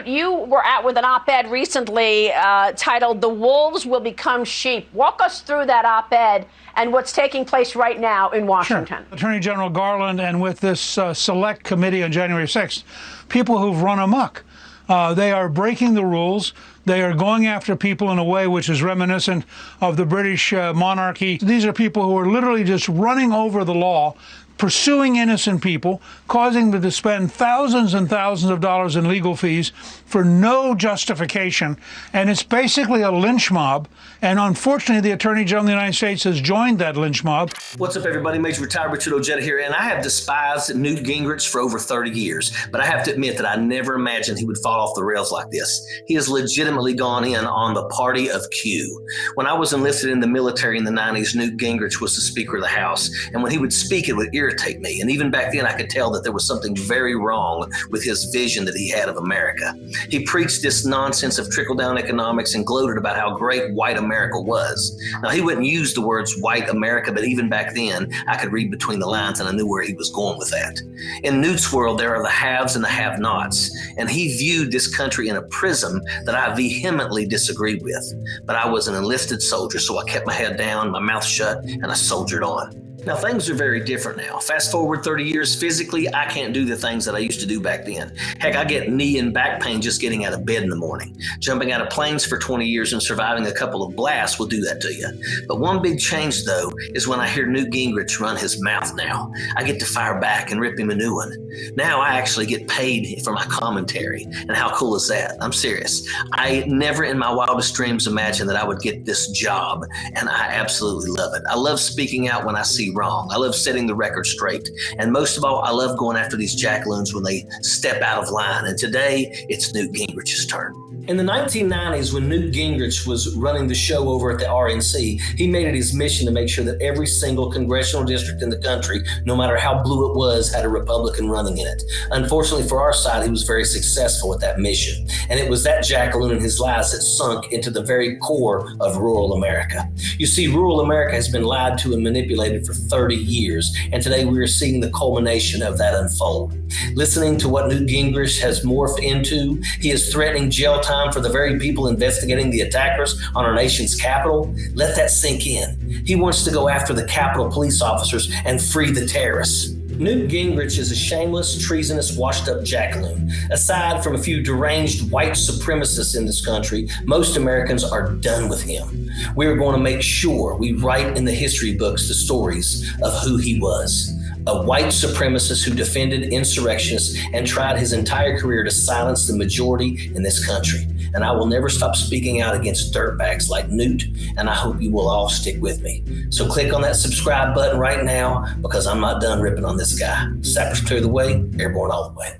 you were out with an op-ed recently titled "The Wolves Will Become Sheep." Walk us through that op-ed and what's taking place right now in Washington. Sure. Attorney General Garland and with this select committee on January 6th, people who've run amok. They are breaking the rules. They are going after people in a way which is reminiscent of the British monarchy. These are people who are literally just running over the law, pursuing innocent people, causing them to spend thousands and thousands of dollars in legal fees for no justification. And it's basically a lynch mob. And unfortunately, the Attorney General of the United States has joined that lynch mob. What's up, everybody? Major Retired Richard Ojeda here. And I have despised Newt Gingrich for over 30 years. But I have to admit that I never imagined he would fall off the rails like this. He has legitimately gone in on the party of Q. When I was enlisted in the military in the 90s, Newt Gingrich was the Speaker of the House. And when he would speak, it would irritate me. And even back then, I could tell that there was something very wrong with his vision that he had of America. He preached this nonsense of trickle-down economics and gloated about how great white America was. Now, he wouldn't use the words white America, but even back then, I could read between the lines and I knew where he was going with that. In Newt's world, there are the haves and the have-nots, and he viewed this country in a prism that I vehemently disagreed with. But I was an enlisted soldier, so I kept my head down, my mouth shut, and I soldiered on. Now, things are very different now. Fast forward 30 years, physically, I can't do the things that I used to do back then. Heck, I get knee and back pain just getting out of bed in the morning. Jumping out of planes for 20 years and surviving a couple of blasts will do that to you. But one big change, though, is when I hear Newt Gingrich run his mouth now. I get to fire back and rip him a new one. Now I actually get paid for my commentary. And how cool is that? I'm serious. I never in my wildest dreams imagined that I would get this job, and I absolutely love it. I love speaking out when I see wrong. I love setting the record straight. And most of all, I love going after these jackaloons when they step out of line. And today, it's Newt Gingrich's turn. In the 1990s, when Newt Gingrich was running the show over at the RNC, he made it his mission to make sure that every single congressional district in the country, no matter how blue it was, had a Republican running in it. Unfortunately for our side, he was very successful at that mission. And it was that jackaloon and his lies that sunk into the very core of rural America. You see, rural America has been lied to and manipulated for 30 years, and today we are seeing the culmination of that unfold. Listening to what Newt Gingrich has morphed into, he is threatening jail time for the very people investigating the attackers on our nation's capital. Let that sink in. He wants to go after the Capitol police officers and free the terrorists. Newt Gingrich is a shameless, treasonous, washed-up jackaloon. Aside from a few deranged white supremacists in this country, most Americans are done with him. We are going to make sure we write in the history books the stories of who he was. A white supremacist who defended insurrectionists and tried his entire career to silence the majority in this country. And I will never stop speaking out against dirtbags like Newt, and I hope you will all stick with me. So click on that subscribe button right now, because I'm not done ripping on this guy. Sappers clear the way, airborne all the way.